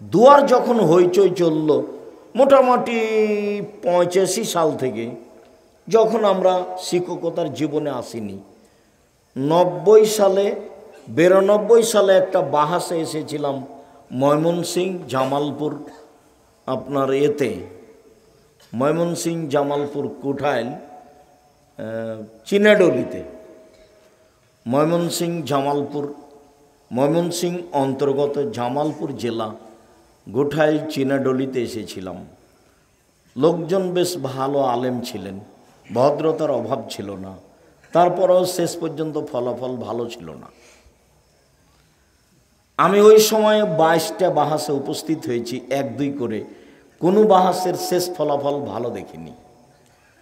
দুয়ার যখন হইচই চলল মোটামুটি 85 সাল থেকে, যখন আমরা শিক্ষকতার জীবনে আসিনি, 92 সালে একটা বাহাসে এসেছিলাম ময়মনসিংহ জামালপুর, আপনার এতে ময়মনসিংহ জামালপুর কোঠাইল চিনাডলিতে, ময়মনসিংহ অন্তর্গত জামালপুর জেলা গোঠাইল চিনাডলিতে এসেছিলাম। লোকজন বেশ ভালো আলেম ছিলেন, ভদ্রতার অভাব ছিল না, তারপরেও শেষ পর্যন্ত ফলাফল ভালো ছিল না। আমি ওই সময়ে 22টা বাহাসে উপস্থিত হয়েছি, 1-2 করে, কোনো বাহাসের শেষ ফলাফল ভালো দেখিনি,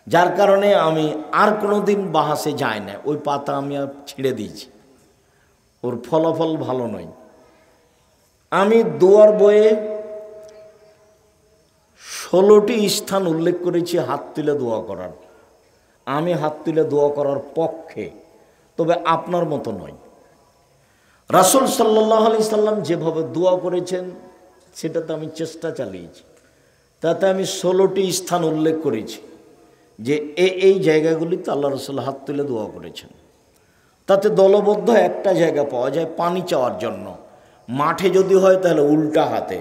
যার কারণে আমি আর কোনো দিন বাহাসে যাই না। ওই পাতা আমি আর ছিঁড়ে দিয়েছি, ওর ফলাফল ভালো নয়। আমি দুয়ার বইয়ে 16টি স্থান উল্লেখ করেছি হাত তুলে দোয়া করার। আমি হাত তুলে দোয়া করার পক্ষে, তবে আপনার মতো নয়। রাসূল সাল্লাল্লাহু আলাইহি সাল্লাম যেভাবে দোয়া করেছেন সেটাতে আমি চেষ্টা চালিয়েছি। তাতে আমি 16টি স্থান উল্লেখ করেছি যে এই জায়গাগুলিতে আল্লাহ রাসূল হাত তুলে দোয়া করেছেন। তাতে দলবদ্ধ একটা জায়গা পাওয়া যায় পানি চাওয়ার জন্য। মাঠে যদি হয় তাহলে উল্টা হাতে,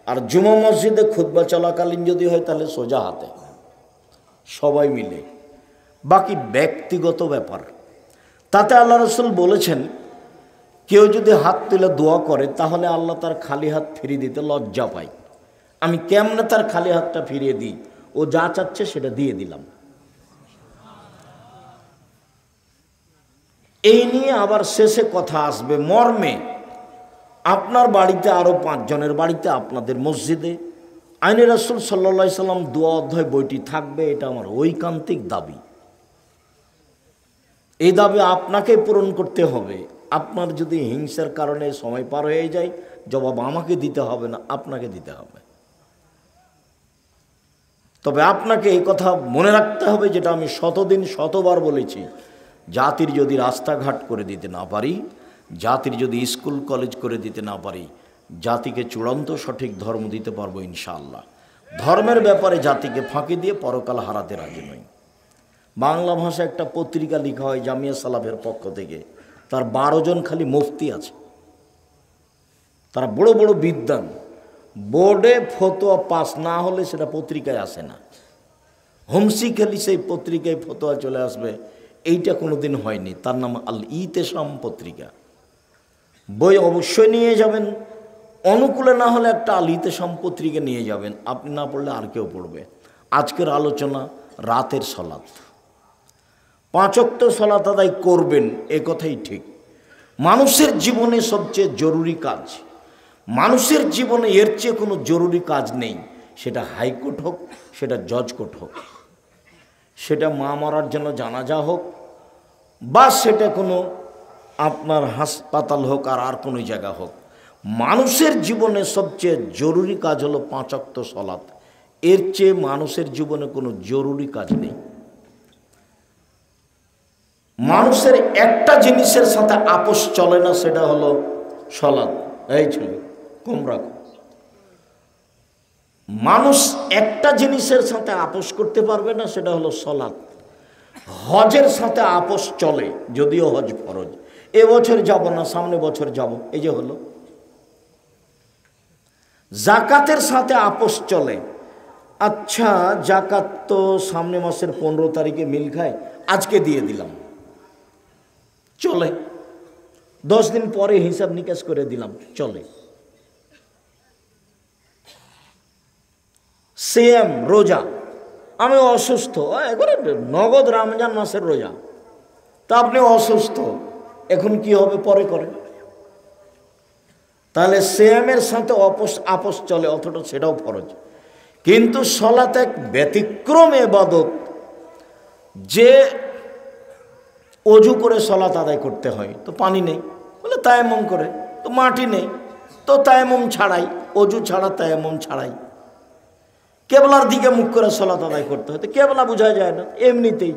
আর জুমা মসজিদে খুতবা চলাকালীন যদি হয় তাহলে সোজা হাতে, সবাই মিলে। বাকি ব্যক্তিগত ব্যাপার। তাতে আল্লাহ রাসূল বলেছেন, কেউ যদি হাত তুলে দোয়া করে তাহলে আল্লাহ তার খালি হাত ফিরিয়ে দিতে লজ্জা পায়। আমি কেমনে তার খালি হাতটা ফিরিয়ে দিই? ও যা চাচ্ছে সেটা দিয়ে দিলাম। এই নিয়ে আবার শেষে কথা আসবে মর্মে, আপনার বাড়িতে আরও 5 জনের বাড়িতে, আপনাদের মসজিদে আইনে রাসূল সাল্লাল্লাহু আলাইহি সাল্লাম দোয়া অধ্যায় বইটি থাকবে। এটা আমার ঐকান্তিক দাবি। এই দাবি আপনাকে পূরণ করতে হবে। আপনার যদি হিংসার কারণে সময় পার হয়ে যায়, জবাব আমাকে দিতে হবে না, আপনাকে দিতে হবে। তবে আপনাকে এই কথা মনে রাখতে হবে, যেটা আমি শতদিন শতবার বলেছি, জাতির যদি রাস্তাঘাট করে দিতে না পারি, জাতির যদি স্কুল কলেজ করে দিতে না পারি, জাতিকে চূড়ান্ত সঠিক ধর্ম দিতে পারবো ইনশাআল্লাহ। ধর্মের ব্যাপারে জাতিকে ফাঁকি দিয়ে পরকাল হারাতে রাজি নই। বাংলা ভাষায় একটা পত্রিকা লেখা হয় জামিয়া সালাফের পক্ষ থেকে, তার 12 জন খালি মুফতি আছে। তারা বড় বড় বিদ্বান, বোর্ডে ফতোয়া পাস না হলে সেটা পত্রিকায় আসে না। হুমসি খেলি সেই পত্রিকায় ফতোয়া চলে আসবে, এইটা কোনো দিন হয়নি। তার নাম আল ইতেসাম পত্রিকা। বই অবশ্যই নিয়ে যাবেন, অনুকূলে না হলে একটা আল ইতেসাম পত্রিকা নিয়ে যাবেন। আপনি না পড়লে আর কেউ পড়বে। আজকের আলোচনা রাতের সলাত, 5 ওয়াক্ত সলাত আদায় করবেন, এ কথাই ঠিক। মানুষের জীবনে সবচেয়ে জরুরি কাজ, মানুষের জীবনে এর চেয়ে কোনো জরুরি কাজ নেই। সেটা হাইকোর্ট হোক, সেটা জজ কোর্ট হোক, সেটা মা মরার জন্য জানাজা হোক, বা সেটা কোনো আপনার হাসপাতাল হোক, আর কোনো জায়গা হোক। মানুষের জীবনে সবচেয়ে জরুরি কাজ হলো 5 ওয়াক্ত সলাত। এর চেয়ে মানুষের জীবনে কোনো জরুরি কাজ নেই। মানুষের একটা জিনিসের সাথে আপোষ চলে না, সেটা হলো সলাত। এই ছিল কম রাখো। মানুষ একটা জিনিসের সাথে আপোষ করতে পারবে না, সেটা হলো সলাত। হজের সাথে আপোষ চলে, যদিও হজ ফরজ। এবছর যাব না, সামনে বছর যাব, এই যে হলো। জাকাতের সাথে আপোষ চলে। আচ্ছা, জাকাত তো সামনে মাসের 15 তারিখে মিল খায়, আজকে দিয়ে দিলাম, চলে। 10 দিন পরে হিসাব নিকাশ করে দিলাম, চলে। সেম রোজা, আমি অসুস্থ, একবারে নগদ রমজান মাসের রোজা, তা আপনি অসুস্থ, এখন কি হবে পরে করেন। তাহলে সেমের সাথে আপোষ চলে, অথচ সেটাও ফরজ। কিন্তু সলাত এক ব্যতিক্রম ইবাদত, যে অজু করে সলাত আদায় করতে হয়। তো পানি নেই বলে তায়াম্মুম করে, তো মাটি নেই তো তায়াম্মুম ছাড়াই, অজু ছাড়া তায়াম্মুম ছাড়াই। কেবলার দিকে মুখ করে সলাত আদায় করতে হয়, তো কেবলা বোঝা যায় না এমনিতেই।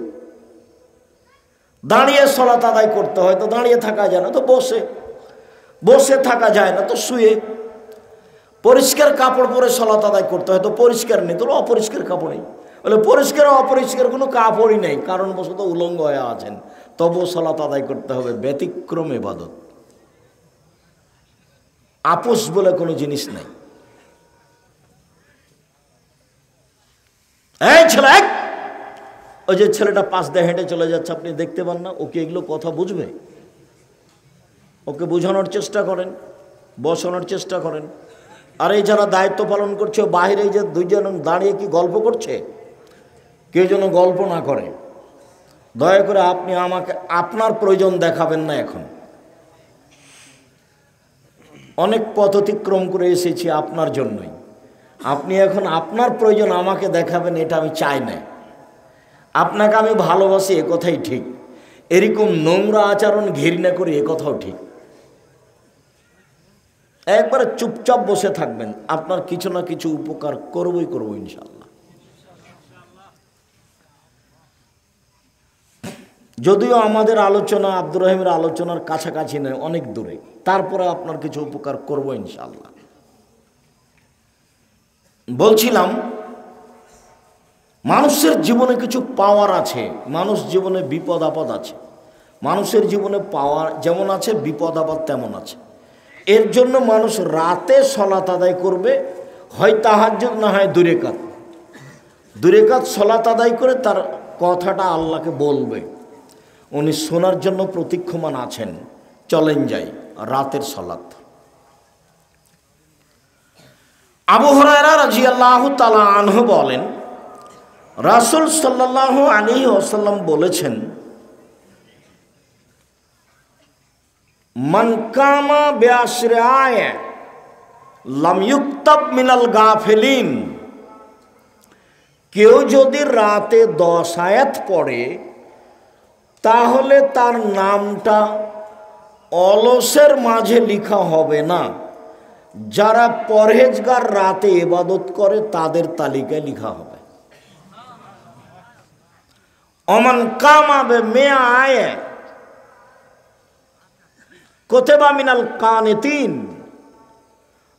দাঁড়িয়ে সলাত আদায় করতে হয়, তো দাঁড়িয়ে থাকা যায় না, তো বসে থাকা যায় না, তো শুয়ে। পরিষ্কার কাপড় পরে সালাত আদায় করতে হয়, তো পরিষ্কার নেই, তোর অপরিষ্কার কাপড় নেই। বলে পরিষ্কার অপরিষ্কার কোনো কাপড়ই নেই, কারণবশত উলঙ্গ হয়ে আছেন, তবুও সালাত আদায় করতে হবে। ব্যতিক্রম ইবাদত, আপোষ বলে কোনো জিনিস নাই। এই ছেলে, ওই যে ছেলেটা পাশ দিয়ে হেঁটে চলে যাচ্ছে, আপনি দেখতে পান না? ওকে এগুলো কথা বুঝবে? ওকে বোঝানোর চেষ্টা করেন, বসানোর চেষ্টা করেন। আর এই যারা দায়িত্ব পালন করছে, বাইরে এই যে দুইজন দাঁড়িয়ে কি গল্প করছে, কেউ যেন গল্প না করে। দয়া করে আপনি আমাকে আপনার প্রয়োজন দেখাবেন না। এখন অনেক পথ অতিক্রম করে এসেছি আপনার জন্যই। আপনি এখন আপনার প্রয়োজন আমাকে দেখাবেন, এটা আমি চাই না। আপনাকে আমি ভালোবাসি, এ কথাই ঠিক। এরকম নোংরা আচরণ ঘৃণা করি, এ কথাও ঠিক। একবারে চুপচাপ বসে থাকবেন, আপনার কিছু না কিছু উপকার করবই করব ইনশাআল্লাহ। যদিও আমাদের আলোচনা আব্দুর রহিমের আলোচনার কাছাকাছি নয়, অনেক দূরে, তারপরে আপনার কিছু উপকার করব ইনশাআল্লাহ। বলছিলাম, মানুষের জীবনে কিছু পাওয়ার আছে, মানুষ জীবনে বিপদ আপদ আছে। মানুষের জীবনে পাওয়ার যেমন আছে, বিপদ আপদ তেমন আছে। এর জন্য মানুষ রাতে সালাত আদায় করবে, হয় তাহাজ্জুদ, না হয় দুই রাকাত সালাত আদায় করে তার কথাটা আল্লাহকে বলবে। উনি শোনার জন্য প্রতীক্ষমান আছেন। চলেন যাই রাতের সালাত। আবু হুরায়রা রাদিয়াল্লাহু তাআলা আনহু বলেন, রাসূল সাল্লাল্লাহু আলাইহি ওয়াসাল্লাম বলেছেন, মান কামা বিআশরি আয়া লাম ইউকতাব মিনাল গাফিলিন। কেউ যদি রাতে 10 আয়াত পড়ে, তাহলে তার নামটা অলসের মাঝে লিখা হবে না। যারা পরহেজগার রাতে ইবাদত করে তাদের তালিকায় লিখা হবে। অমান কামা বিমিয়া আয়া কুতিবা মিনাল কানিতিন।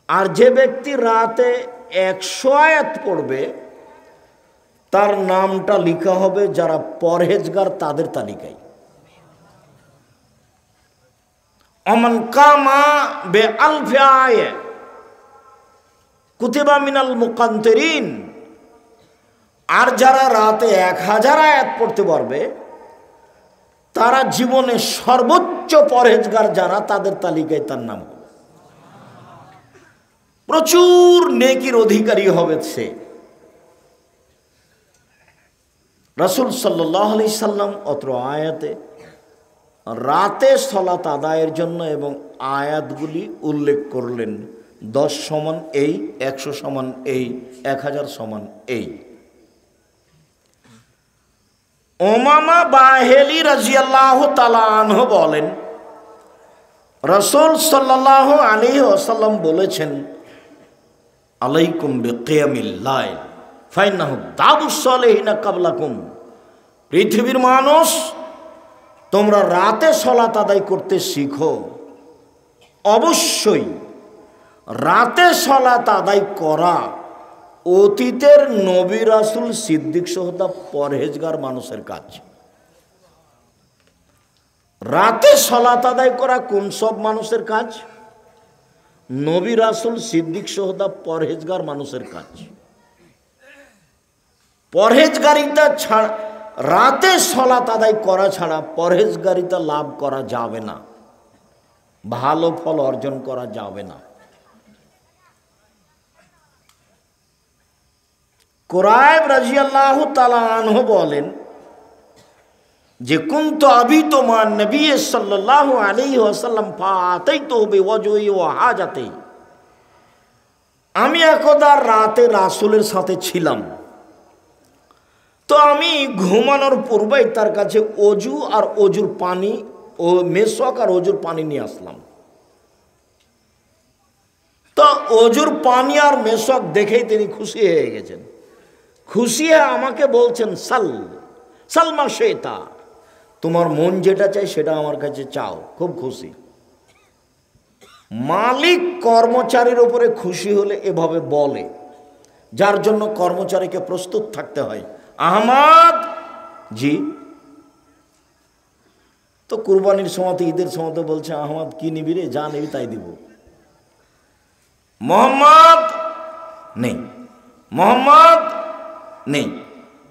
আর যে ব্যক্তি রাতে 100 আয়াত পড়বে, তার নামটা লিখা হবে যারা পরহেজগার তাদের তালিকায়। অমান কামা বিআলফি আয়া কুতিবা মিনাল মুকান্তিরিন। আর যারা রাতে 1000 আয়াত পড়তে পারবে, তারা জীবনে সর্বোচ্চ পরহেজগার যারা, তাদের তালিকায় তার নাম হবে। প্রচুর নেকির অধিকারী হবে সে। রাসূল সাল্লাল্লাহু আলাইহি সাল্লাম অত্র আয়াতে রাতে সালাত আদায়ের জন্য এবং আয়াতগুলি উল্লেখ করলেন। 10 সমান এই, 100 সমান এই, 1000 সমান এই। উমামা বাহিলি রাদিয়াল্লাহু তাআলা আনহু বলেন, রাসূল সাল্লাল্লাহু আলাইহি ওয়াসাল্লাম বলেছেন, আলাইকুম বিকিয়ামিল লাইল ফাইন্নাহু দাবুস সালিহিনা কাবলাকুম। পৃথিবীর মানুষ, তোমরা রাতে সালাত আদায় করতে শিখো। অবশ্যই রাতে সালাত আদায় করা অতীতের নবী রাসূল সিদ্দিক সহদা পরহেজগার মানুষের কাজ। রাতে সালাত আদায় করা কোন সব মানুষের কাজ? নবী রাসূল সিদ্দিক সহদা পরহেজগার মানুষের কাজ। পরহেজগারিতা ছাড়া, রাতে সালাত আদায় করা ছাড়া পরহেজগারিতা লাভ করা যাবে না, ভালো ফল অর্জন করা যাবে না। কুরাইব রাদিয়াল্লাহু তাআলা আনহু বলেন যে, কুনতু আবিতু মা নবী সাল্লাল্লাহু আলাইহি ওয়াসাল্লাম ফাতাইতু বিওয়াজহি ওয়া হাজাতি। আমি একদা রাতে রাসূলের সাথে ছিলাম, তো আমি ঘুমানোর পূর্বেই তার কাছে অজু আর অজুর পানি ও মেশক আর অজুর পানি নিয়ে আসলাম। তো অজুর পানি আর মেশক দেখেই তিনি খুশি হয়ে গেছেন। খুশি হয়ে আমাকে বলছেন, সালমা শেতা, তোমার মন যেটা চাই সেটা আমার কাছে চাও। খুব খুশি। মালিক কর্মচারীর উপরে খুশি হলে এভাবে বলে, যার জন্য কর্মচারীকে প্রস্তুত থাকতে হয়। আহমদ জি, তো কুরবানির সময়, ঈদের সময় বলছে আহমদ কি নিবি রে, যা নিবি তাই দিব। মোহাম্মদ নেই, মোহাম্মদ নেই,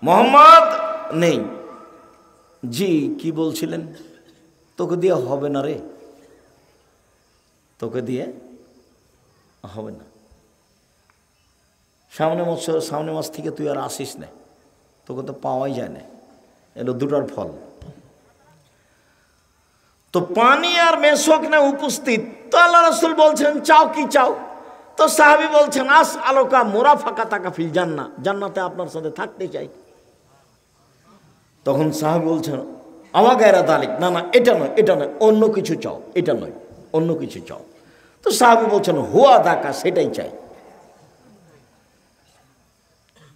মোহাম্মদ নেই। জি কি বলছিলেন? তোকে দিয়ে হবে না রে, তোকে দিয়ে হবে না, সামনে মাস থেকে তুই আর আসিস না, তোকে তো পাওয়াই যায় না। এলো দুটার ফল। তো পানি আর মেশক না উপস্থিত, তো আল্লাহ রাসূল বলছেন চাও কি চাও? তো সাহাবী বলছেন আস আলোকা মুরাফাকা তাকা ফিল জান্নাহ, জান্নাতে আপনার সাথে থাকতে চাই। তখন সাহাবী বলছেন আমা গায়রা দালিক, না না এটা নয়, এটা নয়, অন্য কিছু চাও, এটা নয়, অন্য কিছু চাও। তো সাহাবী বলছেন হুয়া দাকা, সেটাই চাই।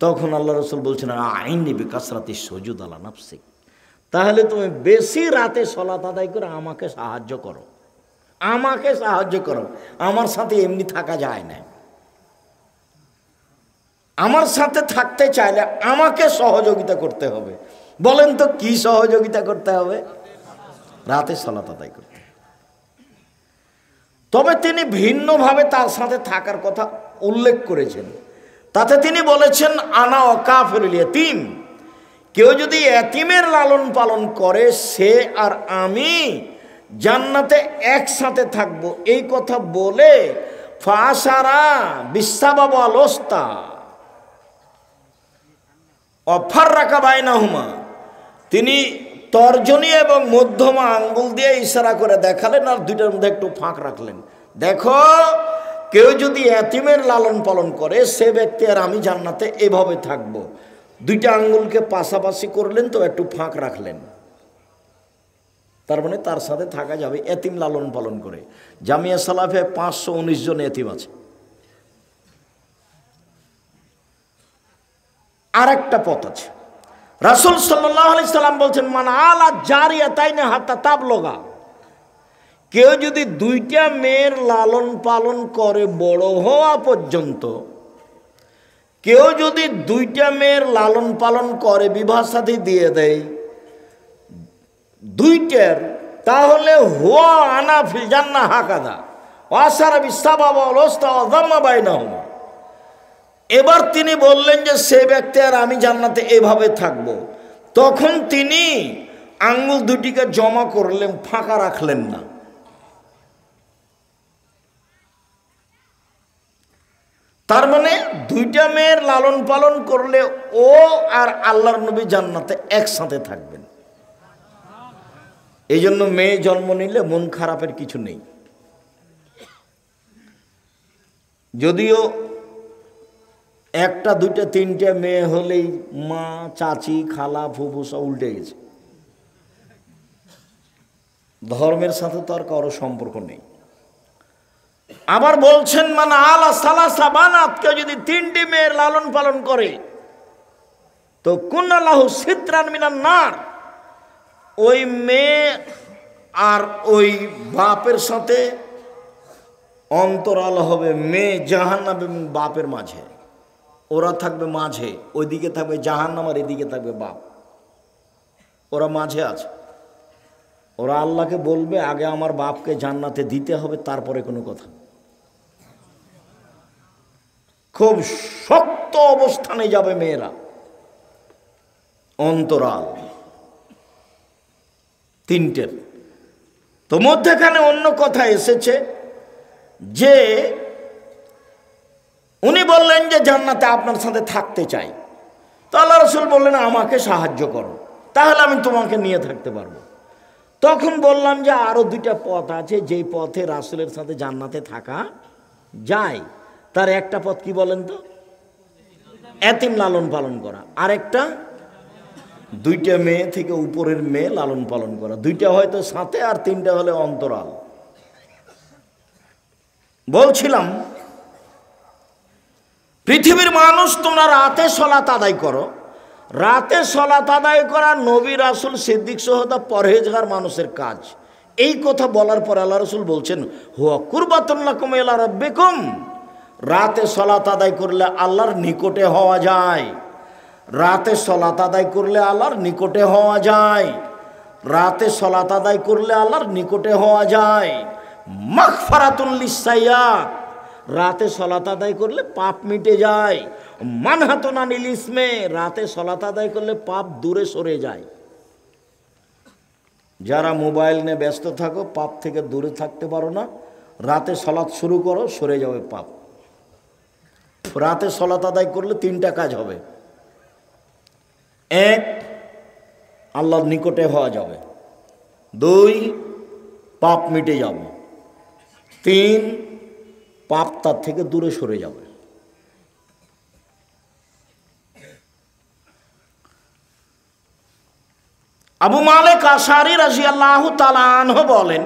তখন আল্লাহ রাসূল বলছেন আইনি বিকাসরাতি সুজুদ আলা নাফসিক, তাহলে তুমি বেশি রাতে সালাত আদায় করে আমাকে সাহায্য করো, আমাকে সাহায্য করো। আমার সাথে এমনি থাকা যায় না, আমার সাথে থাকতে চাইলে আমাকে সহযোগিতা করতে হবে। বলেন তো কি সহযোগিতা করতে হবে? রাতে সালাত আদায় করতে। তবে তিনি ভিন্নভাবে তার সাথে থাকার কথা উল্লেখ করেছেন। তাতে তিনি বলেছেন আনা ওয়াকাফিরুল ইয়াতীম, কেউ যদি এতিমের লালন পালন করে সে আর আমি জান্নাতে একসাথে থাকব, এই কথা বলে ফাসারা বিসাবাব আলস্তা অফার রাখা বাইনাহুমা, তিনি তর্জনী এবং মধ্যমা আঙ্গুল দিয়ে ইশারা করে দেখালেন আর দুইটার মধ্যে একটু ফাঁক রাখলেন। দেখো কেউ যদি এতিমের লালন পালন করে সে ব্যক্তি আর আমি জান্নাতে এভাবে থাকব। দুইটা আঙ্গুলকে পাশাপাশি করলেন তো একটু ফাঁক রাখলেন, তার মানে তার সাথে থাকা যাবে এতিম লালন পালন করে। জামিয়া সালাফে 519 জন এতিম আছে। আর একটা পথ আছে, রাসূল সাল্লাল্লাহু আলাইহি সাল্লাম বলছেন মান আলা জারিয়াতাইনি হাত্তা তাবলগা, কেউ যদি দুইটা মেয়ের লালন পালন করে বড় হওয়া পর্যন্ত, কেউ যদি দুইটা মেয়ের লালন পালন করে বিবাহ শাদী দিয়ে দেয় দুইটার, তাহলে হুয়া আনা ফিল জান্নাহ হাকাদা ওয়াসারা বিসাবাব ওয়ালস্তা ওয়াযাম্মা বাইনাহুমা। এবার তিনি বললেন যে সে ব্যক্তি আর আমি জান্নাতে এভাবে থাকব। তখন তিনি আঙ্গুল দুটিকে জমা করলেন, ফাঁকা রাখলেন না। তার মানে দুইটা মেয়ের লালন পালন করলে ও আর আল্লাহর নবী জান্নাতে একসাথে থাকবেন। এই জন্য মেয়ে জন্ম নিলে মন খারাপের কিছু নেই। যদিও একটা দুইটা তিনটা মেয়ে হলেই মা চাচি খালা ফুফু সব উল্টে গেছে। ধর্মের সাথে তো আর কারো সম্পর্ক নেই। আবার বলছেন মানে আলা সালাসা বানাত, কেউ যদি তিনটি মেয়ের লালন পালন করে তো কুন্না লাহু সিতরান মিনান নার, ওই মেয়ে আর ওই বাপের সাথে অন্তরাল হবে। মেয়ে জাহান্নাম এবং বাপের মাঝে, ওরা থাকবে মাঝে, ওইদিকে থাকবে জাহান্নাম আর এদিকে থাকবে বাপ, ওরা মাঝে আছে। ওরা আল্লাহকে বলবে আগে আমার বাপকে জান্নাতে দিতে হবে, তারপরে কোনো কথা। খুব শক্ত অবস্থানে যাবে মেয়েরা, অন্তরাল তিনটের। তো মধ্যখানে অন্য কথা এসেছে যে উনি বললেন যে জান্নাতে আপনার সাথে থাকতে চাই। তো আল্লাহ রাসূল বললেন আমাকে সাহায্য করো, তাহলে আমি তোমাকে নিয়ে থাকতে পারবো। তখন বললাম যে আরো দুইটা পথ আছে, যেই পথে রাসূলের সাথে জান্নাতে থাকা যায়। তার একটা পথ কি বলেন তো? এতিম লালন পালন করা। আরেকটা দুইটা মেয়ে থেকে উপরের মেয়ে লালন পালন করা। দুইটা হয়তো সাথে আর তিনটা হলে অন্তরাল। বলছিলাম পৃথিবীর মানুষ তোমরা রাতে সালাত আদায় করো। রাতে সালাত আদায় করা নবী রাসূল সিদ্দিক সহ পরহেজগার মানুষের কাজ, এই কথা বলার পর আল্লাহ রসুল বলছেন, হুয়া কুরবাতুন লাকুম ইলা রাব্বিকুম, রাতে সালাত আদায় করলে আল্লাহর নিকটে হওয়া যায়। রাতে সালাত আদায় করলে আল্লাহর নিকটে হওয়া যায়। রাতে সালাত আদায় করলে আল্লাহর নিকটে হওয়া যায়। মাগফিরাতুল লিসাইয়াত, রাতে সালাত আদায় করলে পাপ মিটে যায়। মানহাতুন আনিল ইসমে, রাতে সালাত আদায় করলে পাপ দূরে সরে যায়। যারা মোবাইল নিয়ে ব্যস্ত থাকো, পাপ থেকে দূরে থাকতে পারো না, রাতে সালাত শুরু করো, সরে যাবে পাপ। রাতে সালাত আদায় করলে 3টা কাজ হবে। 1, আল্লাহর নিকটে হওয়া যাবে। 2, পাপ মিটে যাবে। 3, পাপ তার থেকে দূরে সরে যাবে। আবু মালিক আশআরী রাদিয়াল্লাহু তাআলা আনহু বলেন,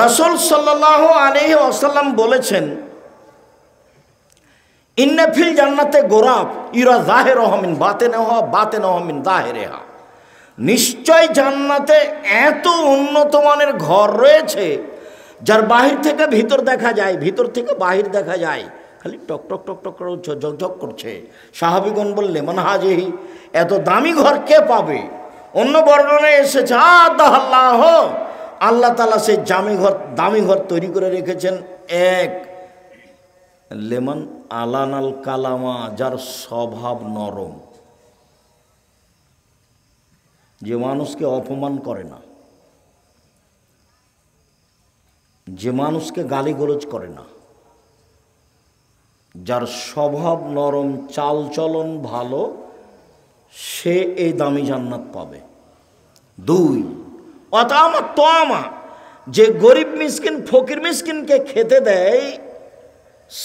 রাসূল সাল্লাল্লাহু আলাইহি ওয়াসাল্লাম বলেছেন, ইন্না ফিল জান্নাতে গোরাব ইরা যাহিরুহা মিন বাতিনিহা বাতিনুহা মিন যাহিরিহা, নিশ্চয় জান্নাতে এত উন্নত মানের ঘর রয়েছে যার বাহির থেকে ভিতর দেখা যায়, ভিতর থেকে বাহির দেখা যায়, খালি টক টক টক টক করে ঝকঝক করছে। সাহাবীগণ বললেন, মান হাজিহি, এত দামি ঘর কে পাবে? অন্য বর্ণনায় এসেছে, আল্লাহ আল্লাহ তাআলা সেই দামি ঘর তৈরি করে রেখেছেন। 1, লেমন আলানাল কালামা, যার স্বভাব নরম, যে মানুষকে অপমান করে না, যে মানুষকে গালিগালাজ করে না, যার স্বভাব নরম, চালচলন ভালো, সে এই দামি জান্নাত পাবে। 2, অতামা তোয়ামা, যে গরিব মিসকিন ফকির মিসকিনকে খেতে দেয়,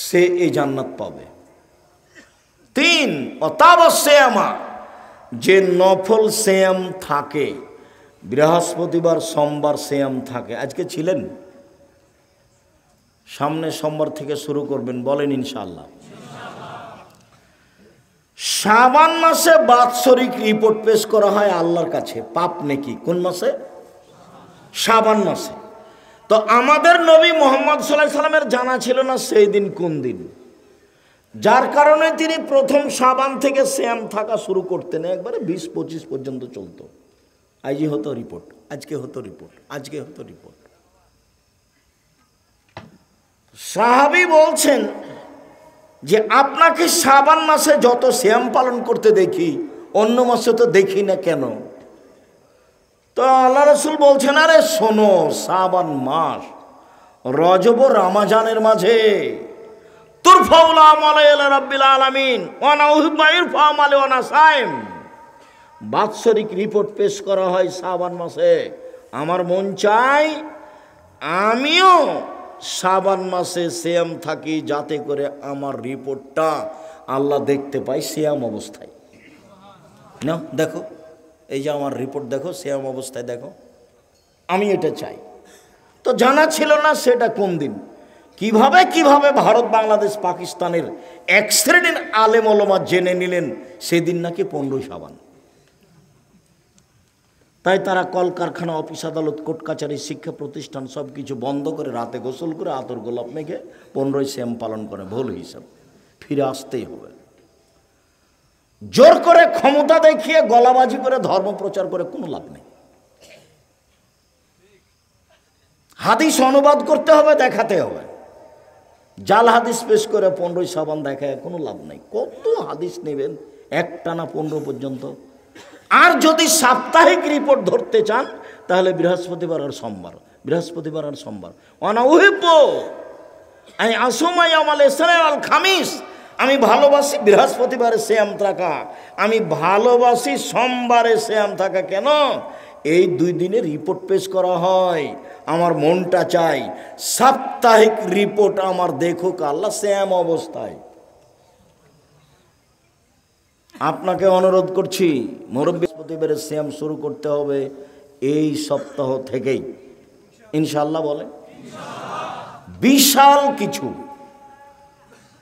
সে এই জান্নাত পাবে। 3, অতাবা সিয়ামা, যে নফল সিয়াম থাকে, বৃহস্পতিবার সোমবার সিয়াম থাকে। আজকে ছিলেন? সামনে সোমবার থেকে শুরু করবেন, বলেন ইনশাআল্লাহ। শাবান মাসে বাৎসরিক রিপোর্ট পেশ করা হয় আল্লাহর কাছে, পাপ নেকি। কোন মাসে? শাবান মাসে। তো আমাদের নবী মুহাম্মদ সাল্লাল্লাহু আলাইহি সাল্লামের জানা ছিল না সেই দিন কোন দিন, যার কারণে তিনি প্রথম শাবান থেকে সিয়াম থাকা শুরু করতেন। একবারে 20-25 পর্যন্ত চলতো। আজই হতো রিপোর্ট, আজকে হতো রিপোর্ট, আজকে হতো রিপোর্ট। সাহাবী বলছেন যে আপনাকে শাবান মাসে যত সিয়াম পালন করতে দেখি, অন্য মাসে তো দেখি না কেন? তো আল্লাহ রাসূল বলছেন, আরে শোনো, শাবান মাস রজব ও রমজানের মাঝে তুরফাউল আমাল ইলা রাব্বিল আলামিন ওয়া নাউহিব্বু ইরফা আমাল ওয়া নাসাইম, বাৎসরিক রিপোর্ট পেশ করা হয় শাবান মাসে। আমার মন চাই আমিও শাবান মাসে সিয়াম থাকি, যাতে করে আমার রিপোর্টটা আল্লাহ দেখতে পাই সিয়াম অবস্থায়। না দেখো, এই যে আমার রিপোর্ট দেখো, সিয়াম অবস্থায় দেখো, আমি এটা চাই। তো জানা ছিল না সেটা কোন দিন। কিভাবে ভারত বাংলাদেশ পাকিস্তানের এক শ্রেণীর আলেম ওলামা জেনে নিলেন সেদিন নাকি 15 শাবান। তাই তারা কলকারখানা, অফিস আদালত, কোর্ট কাছারি, শিক্ষা প্রতিষ্ঠান সব কিছু বন্ধ করে রাতে গোসল করে আতর গোলাপ মেখে 15 সিয়াম পালন করে। ভুল হিসাব, ফিরে আসতেই হবে। জোর করে ক্ষমতা দেখিয়ে গলাবাজি করে ধর্ম প্রচার করে কোনো লাভ নেই। হাদিস অনুবাদ করতে হবে, দেখাতে হবে। জাল হাদিস পেশ করে 15 শাবান দেখায় কোনো লাভ নেই। কত হাদিস নেবেন একটানা 15 পর্যন্ত? আর যদি সাপ্তাহিক রিপোর্ট ধরতে চান তাহলে বৃহস্পতিবার আর সোমবার, বৃহস্পতিবার আর সোমবার। খামিস, আমি ভালোবাসি বৃহস্পতিবারে সিয়াম থাকা, আমি ভালোবাসি সোমবারে সিয়াম থাকা। কেন? এই 2 দিনে রিপোর্ট পেশ করা হয়। আমার মনটা চাই সাপ্তাহিক রিপোর্ট আমার দেখুক আল্লাহ সিয়াম অবস্থায়। আপনাকে অনুরোধ করছি, বৃহস্পতিবারে সিয়াম শুরু করতে হবে এই সপ্তাহ থেকেই ইনশাআল্লাহ। বলে বিশাল কিছু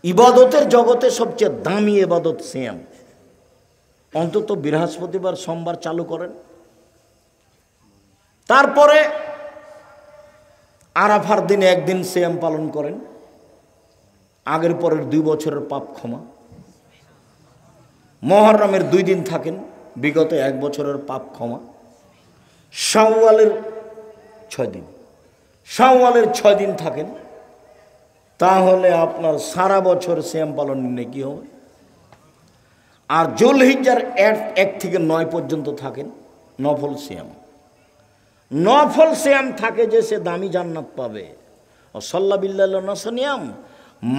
ইবাদতের জগতে সবচেয়ে দামি ইবাদত সিয়াম। অন্তত বৃহস্পতিবার সোমবার চালু করেন। তারপরে আরাফার দিনে একদিন সিয়াম পালন করেন, আগের পরের 2 বছরের পাপ ক্ষমা। মুহররমের 2 দিন থাকেন, বিগত 1 বছরের পাপ ক্ষমা। শাওয়ালের 6 দিন, শাওয়ালের 6 দিন থাকেন, তাহলে আপনার সারা বছর সিয়াম পালন নেকি হবে। আর জুলহিজ্জার 1 থেকে 9 পর্যন্ত থাকেন নফল সিয়াম। নফল সিয়াম থাকে যে সে দামি জান্নাত পাবে। সাল্লা বিল্লাহ নাসানিয়াম,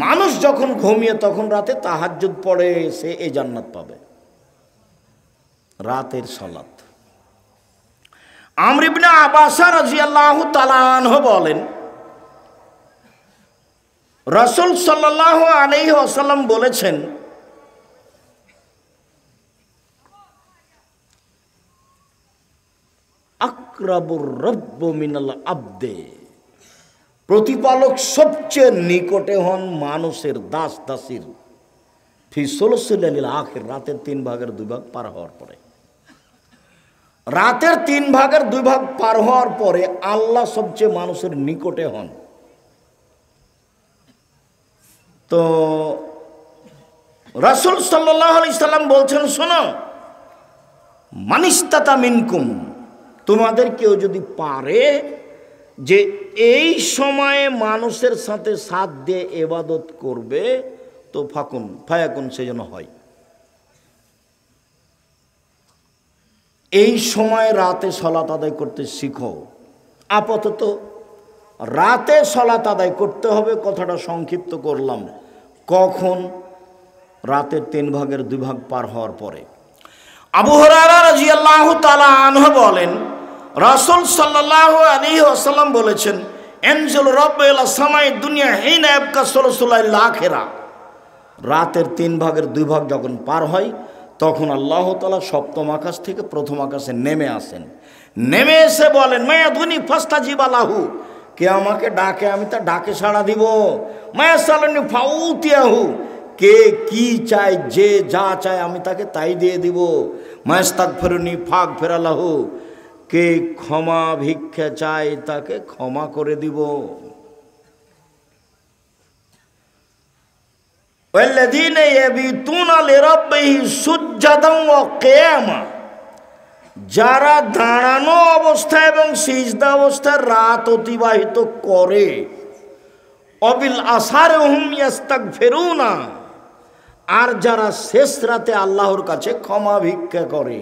মানুষ যখন ঘুমিয়ে তখন রাতে তাহাজ্জুদ পড়ে, সে এই জান্নাত পাবে, রাতের সালাত। আমর ইবনে আব্বাস রাদিয়াল্লাহু তাআলা আনহু বলেন, রাসূল সাল্লাল্লাহু আলাইহি ওয়াসাল্লাম বলেছেন, আকরাবুর রব্ব মিনাল আবদে, প্রতিপালক সবচেয়ে নিকটে হন মানুষের দাস দাসীর, ফি সুলসিল আখির, রাতের 3 ভাগের 2 ভাগ পার হওয়ার পরে। রাতের 3 ভাগের 2 ভাগ পার হওয়ার পরে আল্লাহ সবচেয়ে মানুষের নিকটে হন। তো রাসূল সাল্লাল্লাহু আলাইহি সাল্লাম বলছেন, শোনো, মানিস্তাতা মিনকুম, তোমাদের কেউ যদি পারে যে এই সময়ে মানুষের সাথে সাথ দিয়ে ইবাদত করবে, তো ফায়াকুন, সেজন্য হয়। এই সময় রাতে সালাত আদায় করতে শিখো। আপাতত রাতে সালাত আদায় করতে হবে, কথাটা সংক্ষিপ্ত করলাম। কখন? রাতের 3 ভাগের 2 ভাগ পার হওয়ার পরে। আবু হুরায়রা রাদিয়াল্লাহু তাআলা আনহু বলেন, রাসূল সাল্লাল্লাহু আলাইহি ওয়াসাল্লাম বলেছেন, এনজুল রাব্বু ইলা সামাই দুনিয়া হিনা ইয়াবকা সুলসুলাইল আখিরা, রাতের 3 ভাগের 2 ভাগ যখন পার হয় তখন আল্লাহ তাআলা 7ম আকাশ থেকে 1ম আকাশে নেমে আসেন। নেমে এসে বলেন, মায়াদুনি ফাস্তাজিবা লাহু, কে আমাকে ডাকে আমি তার ডাকে সাড়া দিব। মায়াসালানি ফাউতিয়াহু, কে কি চায়, যে যা চায় আমি তাকে তাই দিয়ে দিব। মায়াস্তাগফিরুনি ফাগফিরালাহু, কে ক্ষমা ভিক্ষা চায় তাকে ক্ষমা করে দিব। ওয়াল্লাযীনা ইয়াবিতুনা লিরাব্বিহি সুজ্জাদান ওয়া কিয়ামা, যারা দাঁড়ানো অবস্থায় এবং সিজদা অবস্থায় রাত অতিবাহিত করে। অবিল আসারে হুম ইয়াস্তাগফিরুনা, আর যারা শেষ রাতে আল্লাহর কাছে ক্ষমা ভিক্ষা করে।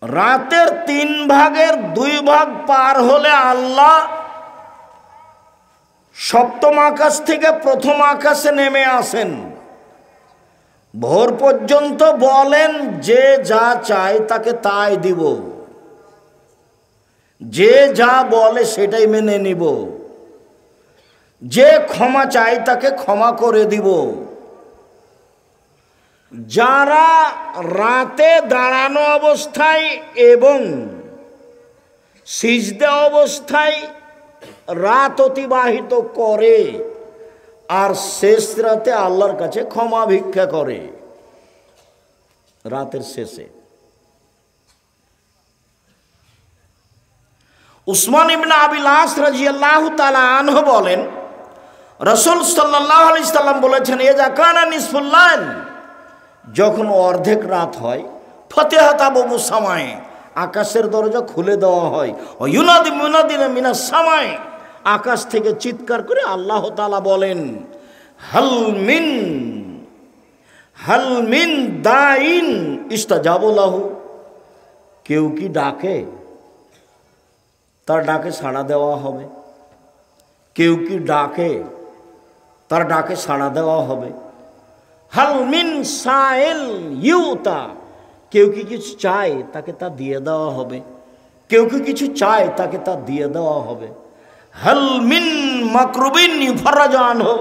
রাতের 3 ভাগের 2 ভাগ পার হলে আল্লাহ 7ম আকাশ থেকে 1ম আকাশে নেমে আসেন। ভোর পর্যন্ত বলেন, যে যা চায় তাকে তাই দিব, যে যা বলে সেটাই মেনে নিব, যে ক্ষমা চায় তাকে ক্ষমা করে দিব। যারা রাতে দাঁড়ানো অবস্থায় এবং সিজদা অবস্থায় রাত অতিবাহিত করে আর শেষ রাতে আল্লাহর কাছে ক্ষমা ভিক্ষা করে, রাতের শেষে। উসমান ইবনে আবিল আস রাদিয়াল্লাহু তাআলা আনহু বলেন, রাসূল সাল্লাল্লাহু আলাইহি সাল্লাম বলেছেন, ইযা কানা নিসফুল লাইল, যখন অর্ধেক রাত হয়, ফাতিহাত আবুস সামায়ে, আকাশের দরজা খুলে দেওয়া হয়। ও ইউনাদি মুনাদিনা মিনাস সামায়ে, আকাশ থেকে চিৎকার করে আল্লাহ তাআলা বলেন, হাল মিন দাইন ইস্তাজাবু লাহু, কেউ কি ডাকে, তার ডাকে সাড়া দেওয়া হবে। কেউ কি ডাকে, তার ডাকে সাড়া দেওয়া হবে। হাল মিন সাইল ইউতা, কেউ কি কিছু চায় তাকে তা দিয়ে দেওয়া হবে। কেউ কি কিছু চায় তাকে তা দিয়ে দেওয়া হবে। হাল মিন মাকরুবিন ইফরাজা আনহু,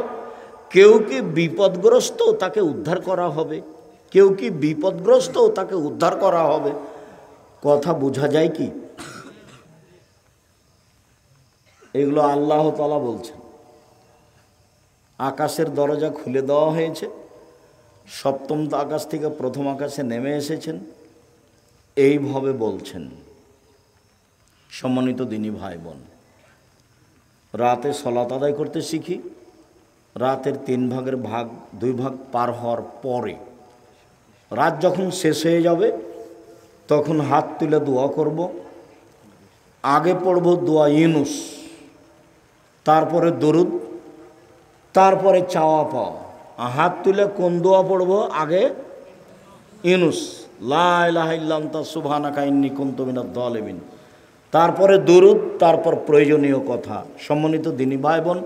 কেউ কি বিপদগ্রস্ত তাকে উদ্ধার করা হবে। কেউ কি বিপদগ্রস্ত তাকে উদ্ধার করা হবে। কথা বোঝা যায় কি? এগুলো আল্লাহ তাআলা বলছেন। আকাশের দরজা খুলে দেওয়া হয়েছে, 7ম আকাশ থেকে 1ম আকাশে নেমে এসেছেন। এইভাবে বলছেন, সম্মানিত দিনী ভাই বোন, রাতে সলাত আদায় করতে শিখি। রাতের 3 ভাগের 2 ভাগ পার হওয়ার পরে, রাত যখন শেষ হয়ে যাবে তখন হাত তুলে দোয়া করব। আগে পড়ব দোয়া ইউনুস, তারপরে দরুদ, তারপরে চাওয়া পাওয়া। হাত তুলে কোন দোয়া পড়ব? আগে ইউনুস, লা ইলাহা ইল্লা আনতা সুবহানাকা ইন্নী কুনতু মিনাজ জালিমিন, তারপরে দরুদ, তারপর প্রয়োজনীয় কথা। সম্মানিত দিনী ভাই বোন,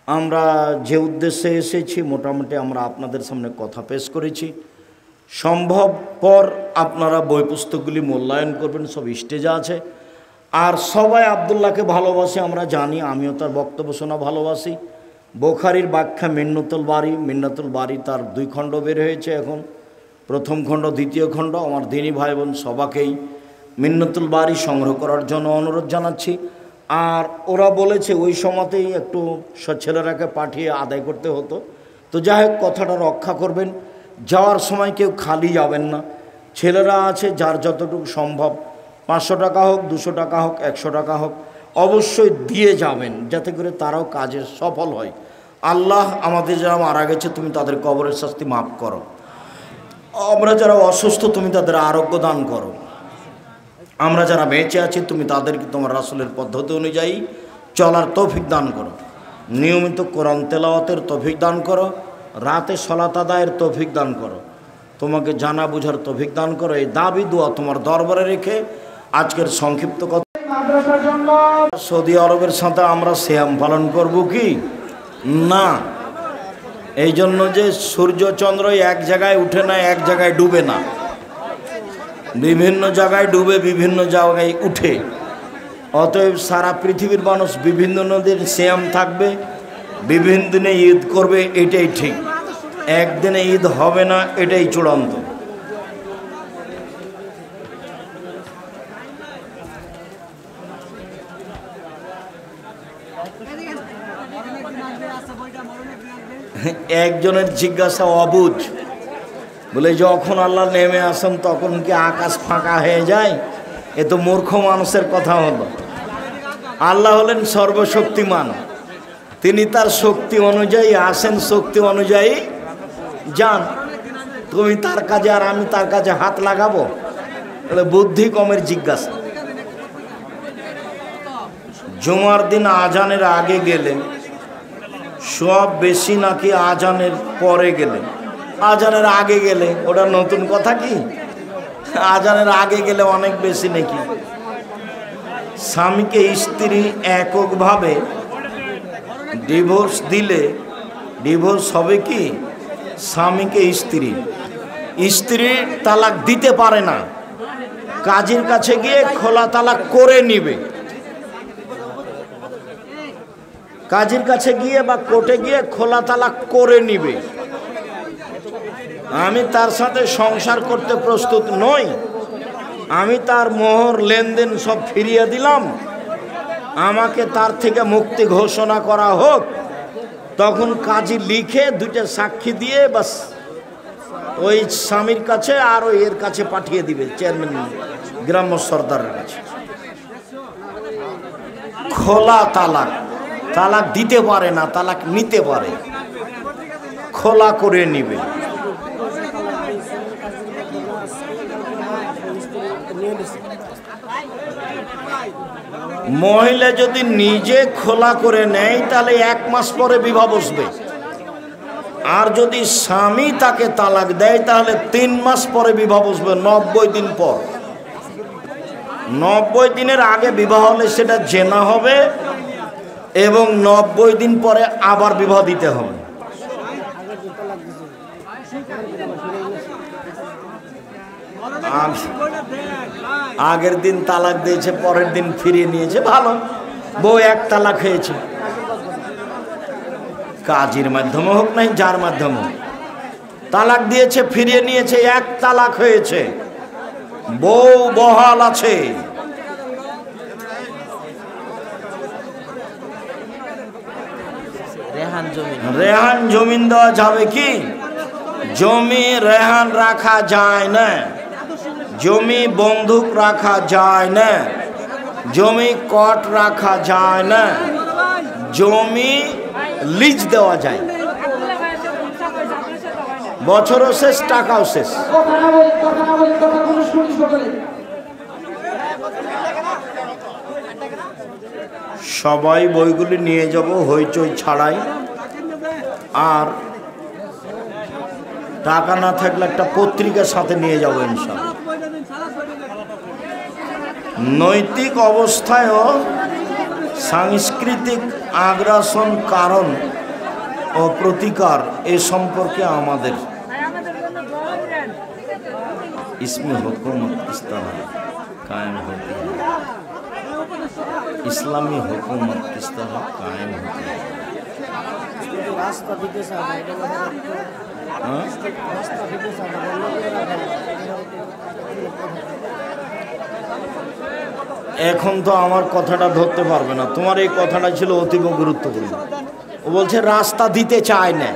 আমরা যে উদ্দেশ্যে এসেছি মোটামুটি আমরা আপনাদের সামনে কথা পেশ করেছি। সম্ভবপর আপনারা বই পুস্তকগুলি মূল্যায়ন করবেন, সব স্টেজে আছে। আর সবাই আব্দুল্লাহকে ভালোবাসে, আমরা জানি, আমিও তার বক্তব্য শোনা ভালোবাসি। বুখারীর ব্যাখ্যা মিন্নাতুল বারী তার 2 খণ্ড বের হয়েছে এখন, প্রথম খণ্ড, দ্বিতীয় খণ্ড। আমার দিনী ভাই বোন সবাকেই মিন্নাতুল বারী সংগ্রহ করার জন্য অনুরোধ জানাচ্ছি। আর ওরা বলেছে ওই সময়তেই একটু ছেলেরাকে পাঠিয়ে আদায় করতে হতো, তো যাই হোক কথাটা রক্ষা করবেন। যাওয়ার সময় কেউ খালি যাবেন না, ছেলেরা আছে, যার যতটুকু সম্ভব, 500 টাকা হোক, 200 টাকা হোক, 100 টাকা হোক, অবশ্যই দিয়ে যাবেন, যাতে করে তারাও কাজে সফল হয়। আল্লাহ আমাদের যারা মারা গেছে তুমি তাদের কবরের শাস্তি মাফ করো, আমরা যারা অসুস্থ তুমি তাদের আরোগ্য দান করো, আমরা যারা বেঁচে আছি তুমি তাদেরকে তোমার রাসূলের পদ্ধতি অনুযায়ী চলার তৌফিক দান করো, নিয়মিত কোরআন তেলাওয়াতের তৌফিক দান করো, রাতে সালাত আদায়ের তৌফিক দান করো, তোমাকে জানা বুঝার তৌফিক দান করো। এই দাবি দোয়া তোমার দরবারে রেখে আজকের সংক্ষিপ্ত কথা। সৌদি আরবের সাথে আমরা সিয়াম পালন করব কি না? এই জন্য যে সূর্য চন্দ্র এক জায়গায় উঠে না, এক জায়গায় ডুবে না, বিভিন্ন জায়গায় ডুবে, বিভিন্ন জায়গায় উঠে। অতএব সারা পৃথিবীর মানুষ বিভিন্ন নদীর সিয়াম থাকবে, বিভিন্ন দিনে ঈদ করবে, এটাই ঠিক। একদিনে ঈদ হবে না, এটাই চূড়ান্ত। একজনের জিজ্ঞাসা অবুঝ, বলে যখন আল্লাহ নেমে আসেন তখন কি আকাশ ফাঁকা হয়ে যায়? এ তো মূর্খ মানুষের কথা হলো। আল্লাহ হলেন সর্বশক্তিমান, তিনি তার শক্তি অনুযায়ী আসেন, শক্তি অনুযায়ী যান। তুমি তার কাজে আর আমি তার কাজে হাত লাগাবো? তাহলে বুদ্ধি কমের জিজ্ঞাসা। জুমার দিন আজানের আগে গেলে সব বেশি নাকি আজানের পরে গেলে? আজানের আগে গেলে ওটা নতুন কথা কি? আজানের আগে গেলে অনেক বেশি নাকি? স্বামীকে স্ত্রী এককভাবে ডিভোর্স দিলে ডিভোর্স হবে কি? স্বামীকে স্ত্রী তালাক দিতে পারে না, কাজীর কাছে গিয়ে খোলা তালাক করে নিবে। কাজীর কাছে গিয়ে বা কোর্টে গিয়ে খোলা তালাক করে নিবে। আমি তার সাথে সংসার করতে প্রস্তুত নই, আমি তার মোহর লেনদেন সব ফিরিয়ে দিলাম, আমাকে তার থেকে মুক্তি ঘোষণা করা হোক। তখন কাজী লিখে 2টা সাক্ষী দিয়ে বাস ওই স্বামীর কাছে আর ওই এর কাছে পাঠিয়ে দিবে, চেয়ারম্যান গ্রাম্য সর্দারের কাছে। খোলা তালাক, তালাক দিতে পারে না, তালাক নিতে পারে, খোলা করে নিবে। মহিলা যদি নিজে খোলা করে নেয় তাহলে 1 মাস পরে বিবাহ বসবে, আর যদি স্বামী তাকে তালাক দেয় তাহলে 3 মাস পরে বিবাহ বসবে, 90 দিন পর। 90 দিনের আগে বিবাহ হলে সেটা জেনা হবে এবং 90 দিন পরে আবার বিবাহ দিতে হবে। আগের দিন তালাক দিয়েছে, পরের দিন ফিরিয়ে নিয়েছে, ভালো। বউ 1 তালাক হয়েছে, কাজীর মাধ্যমে হোক নাই যার মাধ্যমে তালাক দিয়েছে, ফিরিয়ে নিয়েছে, 1 তালাক হয়েছে, বউ বহাল আছে। রেহান জমিন দেওয়া যাবে কি? জমি রেহান রাখা যায় না, জমি বন্ধক রাখা যায় না, জমি কট রাখা যায় না, জমি লিজ দেওয়া যায়। বছরও শেষ, টাকাও শেষ। সবাই বইগুলি নিয়ে যাব হইচই ছাড়াই। আর টাকা না থাকলে একটা পত্রিকার সাথে নিয়ে যাবো ইনশাআল্লাহ। নৈতিক অবস্থায়ও সাংস্কৃতিক আগ্রাসন কারণ ও প্রতিকার এ সম্পর্কে আমাদের ইসমি হুকুমত ইসলাম কায়েম হতে, ইসলামী হুকুমত ইসলাম কায়েম হতে। এখন তো আমার কথাটা ধরতে পারবে না, তোমার এই কথাটা ছিল অতীব গুরুত্বপূর্ণ। ও বলছে রাস্তা দিতে চায় না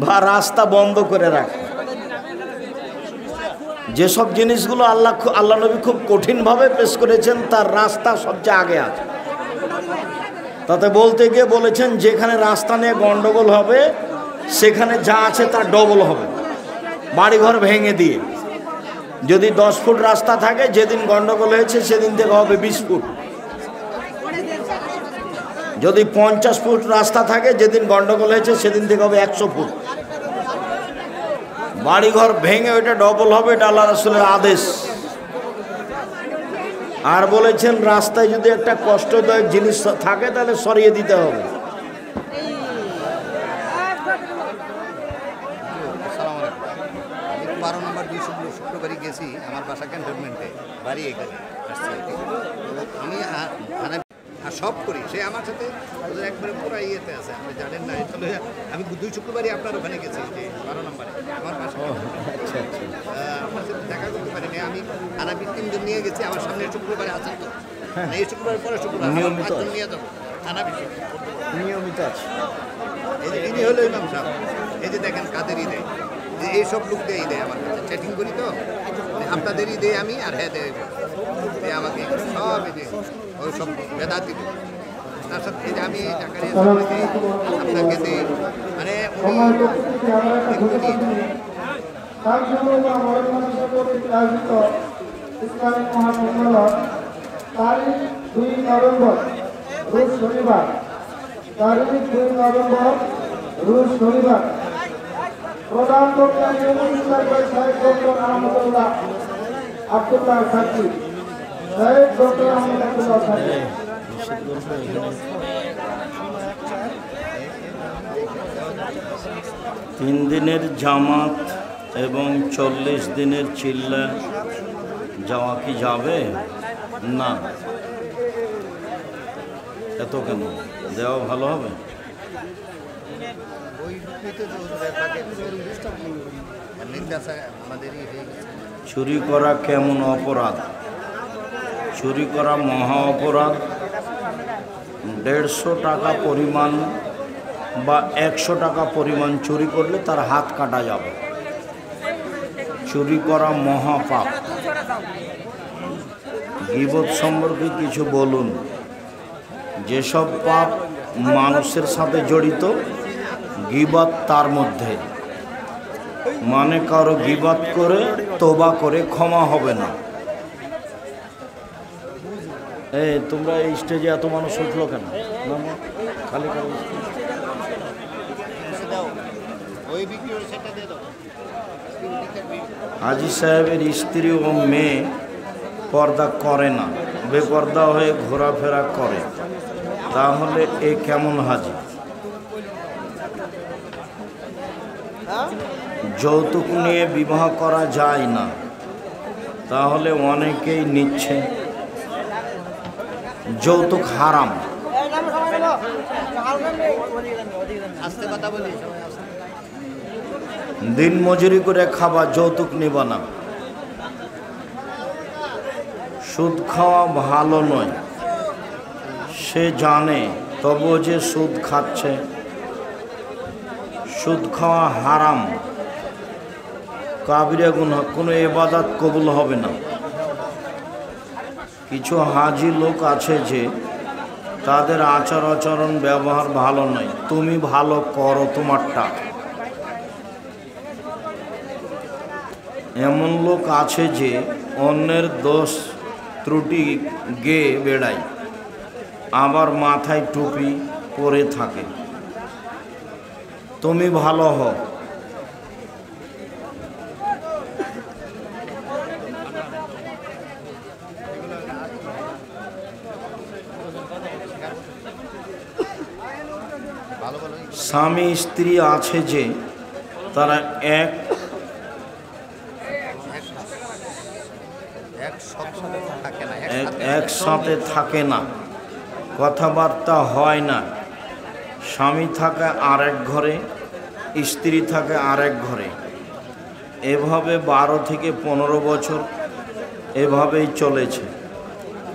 বা রাস্তা বন্ধ করে রাখে। যেসব জিনিসগুলো আল্লাহ নবী খুব কঠিনভাবে পেশ করেছেন তার রাস্তা সবচেয়ে আগে আছে। তাতে বলতে গিয়ে বলেছেন যেখানে রাস্তা নিয়ে গন্ডগোল হবে সেখানে যা আছে তার ডবল হবে, বাড়িঘর ভেঙে দিয়ে। যদি 10 ফুট রাস্তা থাকে, যেদিন গন্ডগোল হয়েছে সেদিন থেকে হবে 20 ফুট। যদি 50 ফুট রাস্তা থাকে, যেদিন গন্ডগোল হয়েছে সেদিন থেকে হবে 100 ফুট। বাড়িঘর ভেঙে ওইটা ডবল হবে, এটা আল্লাহ রাসূলের আদেশ। আর বলেছেন রাস্তায় যদি একটা কষ্টদায়ক জিনিস থাকে তাহলে সরিয়ে দিতে হবে। শুক্রবারই গেছি, আমার বাসা ক্যান্টনমেন্টে, বাড়ি এখানে আসছি। আমি আর সব করি, সে আমার সাথে ওদের একবারে পুরো ইয়েতে আছে, আপনি জানেন না। তাহলে আমি 2 শুক্রবারই আপনার ওখানে গেছি, যে 12 নম্বরে আমার বাসা। আপনার সাথে দেখা করতে পারিনি। আমি আনাবি 3 দিন নিয়ে গেছি, আমার সামনে শুক্রবারে আছেন তো, এই শুক্রবার পরে শুক্রবার নিয়ে যাবো আনাবি নিয়মিত আছে। এই যে ইনি হলো ইমাম সাহেব, এই যে দেখেন কাদেরই দেয়, যে এইসব লোক দেয় দেয় আমার কাছে, চ্যাটিং করি তো, আপনাদেরই দেয় আমি, আর হ্যাঁ দেয় আমাকে সব এই যে ওই সব বেদাতি লোক। তার সাথে এই যে আমি টাকা নিয়ে আপনাকে দিই, মানে তারিখ 2 নভেম্বর রোজ শনিবার, তারিখ 2 নভেম্বর রোজ শনিবার। প্রধান বক্তা সাহেব ডক্টর আহমদুল্লাহ আব্দুল্লাহ সাকি, সাহেব ডক্টর আহমদুল্লাহ সাকি। 3 দিনের জামাত এবং 40 দিনের চিল্লা যাওয়া কি যাবে? না, এত কেন দেওয়া ভালো হবে? চুরি করা কেমন অপরাধ? চুরি করা মহা অপরাধ। 150 টাকা পরিমাণ বা 100 টাকা পরিমাণ চুরি করলে তার হাত কাটা যাবে। চুরি করা মহাপাপ। গীবত সম্পর্কে কিছু বলুন। যেসব পাপ মানুষের সাথে জড়িত, গীবত তার মধ্যে। মানে কারো গীবত করে তওবা করে ক্ষমা হবে না। এই তোমরা এই স্টেজে এত মানুষ উঠলো কেন? খালি খালি হাজী সাহেবের স্ত্রী ও মেয়ে পর্দা করে না, বেপর্দা হয়ে ঘোরাফেরা করে, তাহলে এ কেমন হাজী? যৌতুক নিয়ে বিবাহ করা যায় না, তাহলে অনেকেই নিচ্ছে। যৌতুক হারাম। দিন মজুরি করে খাবা, যৌতুক নিবা না। সুদ খাওয়া ভালো নয়, সে জানে, তবুও যে সুদ খাচ্ছে। সুদ খাওয়া হারাম, কাবিরা গুনাহ, কোনো ইবাদত কবুল হবে না। কিছু হাজি লোক আছে যে তাদের আচার আচরণ ব্যবহার ভালো নয়, তুমি ভালো করো তোমারটা। এমন লোক আছে যে অন্যের দোষ ত্রুটি গেয়ে বেড়ায়, আবার মাথায় টুপি পরে থাকে। তুমি ভালো হও। স্বামী স্ত্রী আছে যে তারা একসাথে থাকে না, কথাবার্তা হয় না। স্বামী থাকে আরেক ঘরে, স্ত্রী থাকে আরেক ঘরে। এভাবে 12 থেকে 15 বছর এভাবেই চলেছে।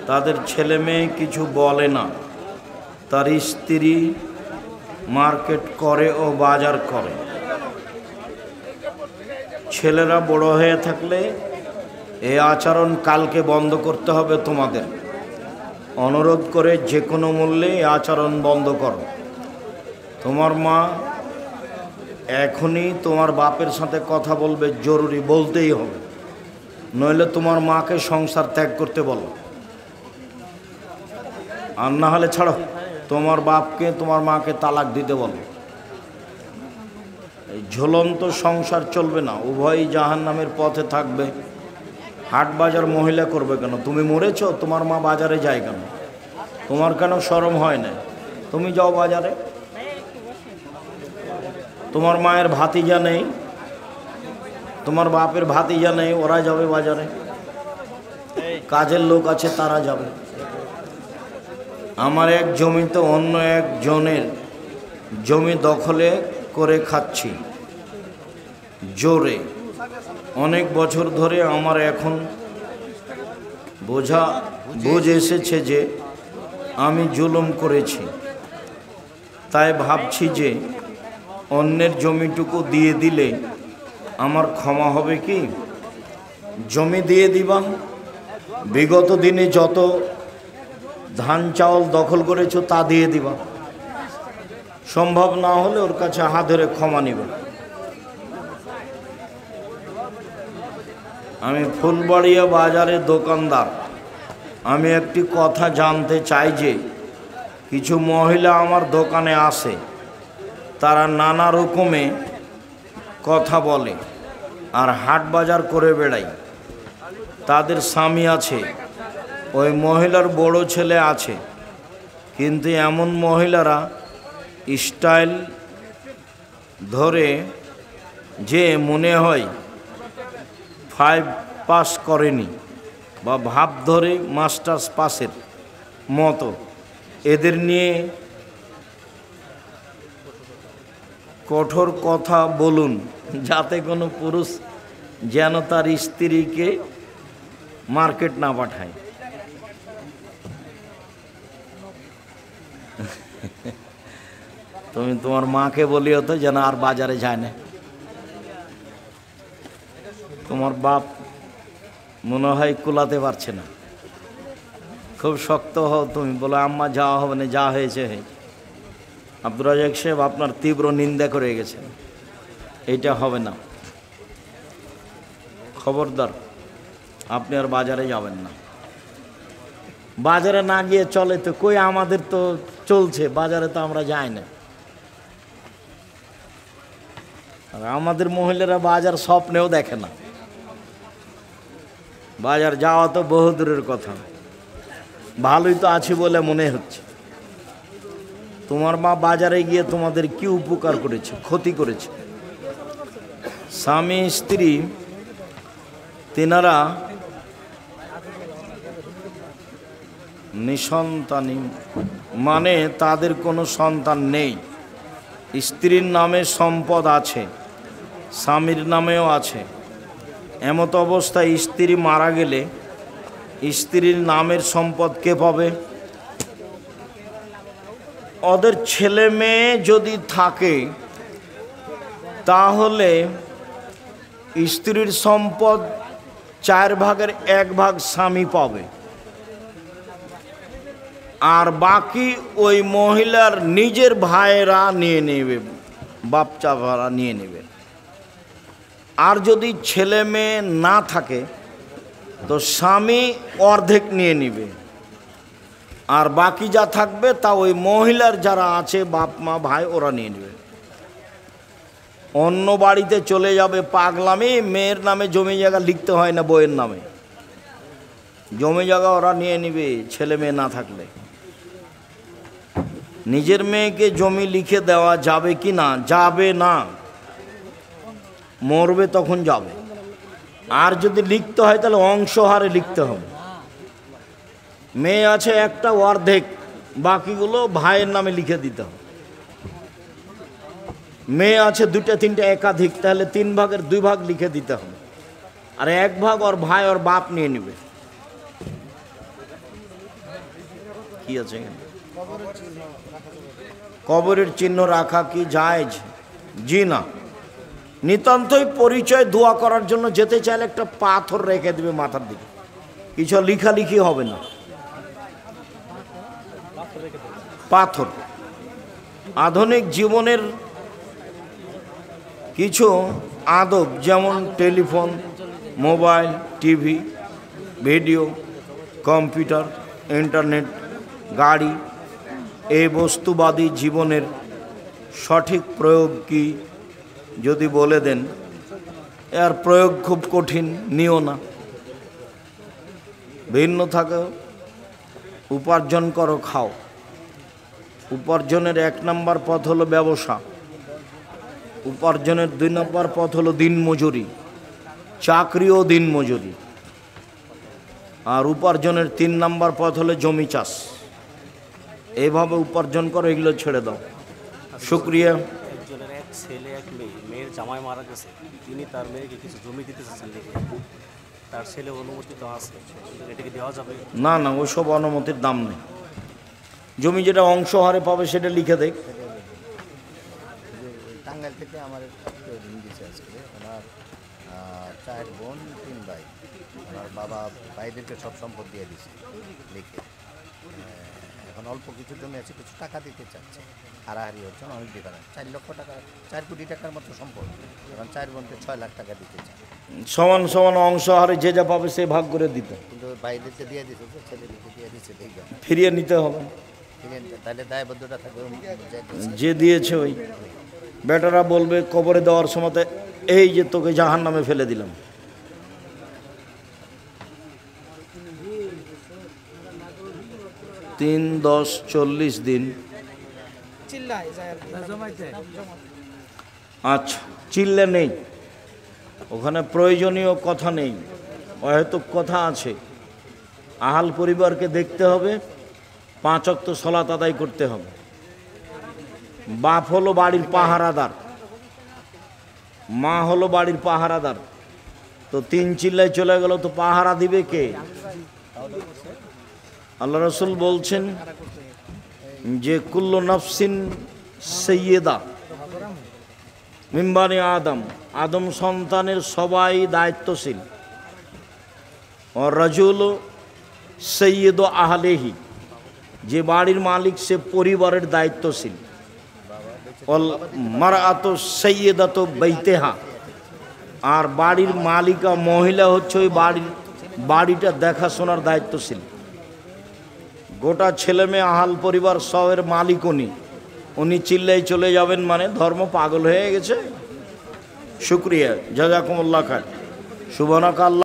তাদের ছেলে মেয়ে কিছু বলে না। তার স্ত্রী মার্কেট করে ও বাজার করে। ছেলেরা বড় হয়ে থাকলে এই আচরণ কালকে বন্ধ করতে হবে তোমাদের। অনুরোধ করে যে কোনো মূল্যে এই আচরণ বন্ধ করো। তোমার মা এখনই তোমার বাপের সাথে কথা বলবে, জরুরি, বলতেই হবে, নইলে তোমার মাকে সংসার ত্যাগ করতে বলো। আর না হলে ছাড়ো, তোমার বাপকে তোমার মাকে তালাক দিতে বলো। এই ঝুলন্ত সংসার চলবে না, উভয়ই জাহান্নামের পথে থাকবে। হাট বাজার মহিলা করবে কেন? তুমি মরেছ, তোমার মা বাজারে যায় কেন? তোমার কেন শরম হয় না? তুমি যাও বাজারে। তোমার মায়ের ভাতিজা নেই, তোমার বাপের ভাতিজা নেই, ওরা যাবে বাজারে। কাজের লোক আছে, তারা যাবে। আমার এক জমিতে অন্য এক জনের জমি দখলে করে খাচ্ছি জোরে। অনেক বছর ধরে আমার এখন বুঝ এসেছে যে আমি জুলুম করেছি। তাই ভাবছি যে অন্যের জমিটুকু দিয়ে দিলে আমার ক্ষমা হবে কি? জমি দিয়ে দিবা, বিগত দিনে যত ধান চাউল দখল করেছো তা দিয়ে দিবা। সম্ভব না হলে ওর কাছে হাত ধরে ক্ষমা নিবা। আমি ফুলবাড়িয়া বাজারে দোকানদার। আমি একটি কথা জানতে চাই যে কিছু মহিলা আমার দোকানে আসে, তারা নানা রকমে কথা বলে আর হাট বাজার করে বেড়ায়। তাদের স্বামী আছে, ওই মহিলার বড় ছেলে আছে, কিন্তু এমন মহিলারা স্টাইল ধরে যে মনে হয় 5 পাস করেনি বা ভাব ধরে মাস্টার্স পাসের মতো। এদের নিয়ে কঠোর কথা বলুন, যাতে কোনো পুরুষ যেন তার স্ত্রীকে মার্কেট না পাঠায়। তুমি তোমার মাকে বলিও তো যেন আর বাজারে যায় না। তোমার বাপ মনে হয় কুলাতে পারছে না, খুব শক্ত হও তুমি, বলো আম্মা যাওয়া হবে না, যা হয়েছে হয়েছে। আব্দুর রাজাক সাহেব আপনার তীব্র নিন্দা করে গেছেন, এইটা হবে না। খবরদার, আপনি আর বাজারে যাবেন না। বাজারে না গিয়ে চলে তো কই? আমাদের তো চলছে, বাজারে তো আমরা যাই না। আর আমাদের মহিলারা বাজার স্বপ্নেও দেখে না। বাজার যাওয়া তো বহু দূরের কথা। ভালোই তো আছি বলে মনে হচ্ছে। তোমার মা বাজারে গিয়ে তোমাদের কি উপকার করেছে? ক্ষতি করেছে। স্বামী স্ত্রী তেনারা নিঃসন্তানী, মানে তাদের কোনো সন্তান নেই। স্ত্রীর নামে সম্পদ আছে, স্বামীর নামেও আছে। এমত অবস্থায় স্ত্রী মারা গেলে স্ত্রীর নামের সম্পদ কে পাবে? ওদের ছেলে মেয়ে যদি থাকে তাহলে স্ত্রীর সম্পদ 4 ভাগের 1 ভাগ স্বামী পাবে, আর বাকি ওই মহিলার নিজের ভাইয়েরা নিয়ে নেবে, বাপ চাচারা নিয়ে নেবে। আর যদি ছেলে মেয়ে না থাকে তো স্বামী অর্ধেক নিয়ে নেবে, আর বাকি যা থাকবে তা ওই মহিলার যারা আছে বাপ মা ভাই ওরা নিয়ে নেবে। অন্য বাড়িতে চলে যাবে পাগলামি, মেয়ের নামে জমি জায়গা লিখতে হয় না, বইয়ের নামে জমি জায়গা ওরা নিয়ে নেবে ছেলে মেয়ে না থাকলে। নিজের মেয়েকে জমি লিখে দেওয়া যাবে কি না? যাবে না, মরবে তখন যাবে। আর যদি লিখতে হয় তাহলে অংশহারে লিখতে হবে। মেয়ে আছে একটা, অর্ধেক, বাকিগুলো ভাইয়ের নামে লিখে দিতে হবে। মেয়ে আছে 2টা 3টা একাধিক, তাহলে 3 ভাগের 2 ভাগ লিখে দিতে হবে, আর 1 ভাগ ওর ভাই ওর বাপ নিয়ে নেবে। কি আছে? কবরের চিহ্ন রাখা কি জায়েজ? জি না। নিতান্তই পরিচয় দোয়া করার জন্য যেতে চাইলে একটা পাথর রেখে দেবে মাথার দিকে, কিছু লিখালিখি হবে না, পাথর। আধুনিক জীবনের কিছু আদব, যেমন telephone, mobile, TV, video, computer, internet, গাড়ি, এই বস্তুবাদী জীবনের সঠিক প্রয়োগ কি যদি বলে দেন, এর প্রয়োগ খুব কঠিন, নিও না। ভিন্ন থাকো, উপার্জন করো, খাও। উপার্জনের 1 নম্বর পথ হলো ব্যবসা, উপার্জনের 2 নম্বর পথ হলো দিনমজুরি, চাকরিও দিনমজুরি, আর উপার্জনের 3 নম্বর পথ হলো জমি চাষ। এইভাবে উপার্জন করো, এগুলো ছেড়ে দাও। শুক্রিয়া। একজনের এক ছেলে এক মেয়ে, মেয়ের জামাই মারা গেছে, তিনি তার মেয়েকে কিছু জমি দিতে চাচ্ছেন, তার ছেলে অনুমতি তো আছে, এটাকে দেওয়া যাবে? না না, ওইসব অনুমতির দাম নেই। জমি যেটা অংশ হারে পাবে সেটা লিখে দেখ। টাঙ্গাইল থেকে আমার ঋণ দিচ্ছে আজকে, ওনার 4 বোন 3 ভাই, ওনার বাবা ভাইদেরকে সব সম্পদ দিয়ে দিচ্ছে লিখে। এখন অল্প কিছু জমি আছে, কিছু টাকা দিতে চাচ্ছে, হারাহারি হচ্ছে, অনেক ডিফারেন্স। 4 লক্ষ টাকা, 4 কোটি টাকার মতো সম্পদ, এখন 4 বোনকে 6 লাখ টাকা দিতে চায়। সমান সমান অংশ হারে যে যা পাবে সে ভাগ করে দিতে, কিন্তু ভাইদেরকে দিয়ে দিচ্ছে, ছেলেদেরকে দিয়ে দিচ্ছে, ফিরিয়ে নিতে হবে। তাহলে দায়বদ্ধতা থাকবে যে দিয়েছে ওই বেটারা বলবে কবরে দেওয়ার সময়, এই যে তোকে জাহান্নামে ফেলে দিলাম। তিন 10 40 দিন। আচ্ছা, চিল্লে নেই, ওখানে প্রয়োজনীয় কথা নেই, অহেতুক কথা আছে। আহাল পরিবারকে দেখতে হবে, 5 ওয়াক্ত সালাত আদায় করতে হবে। বাপ হলো বাড়ির পাহারাদার, মা হলো বাড়ির পাহারাদার, তো 3 চিল্লায় চলে গেল তো পাহারা দিবে কে? আল্লাহ রসুল বলছেন যে কুল্লু নাফসিন সৈয়দা মিন বানি আদম, আদম সন্তানের সবাই দায়িত্বশীল। আর রাজুল সৈয়দ আহলেহি, যে বাড়ির মালিক সে পরিবারের দায়িত্বশীল। অল মারআত সৈয়দাত বাইতেহা, আর বাড়ির মালিকা মহিলা হচ্ছে ওই বাড়িটা দেখাশোনার দায়িত্বশীল। গোটা ছেলে মেয়ে আহাল পরিবার সবের মালিক উনি চিল্লাই চলে যাবেন মানে ধর্ম পাগল হয়ে গেছে। শুক্রিয়া, জাযাকুমুল্লাহ খায়র। সুবহানাকা।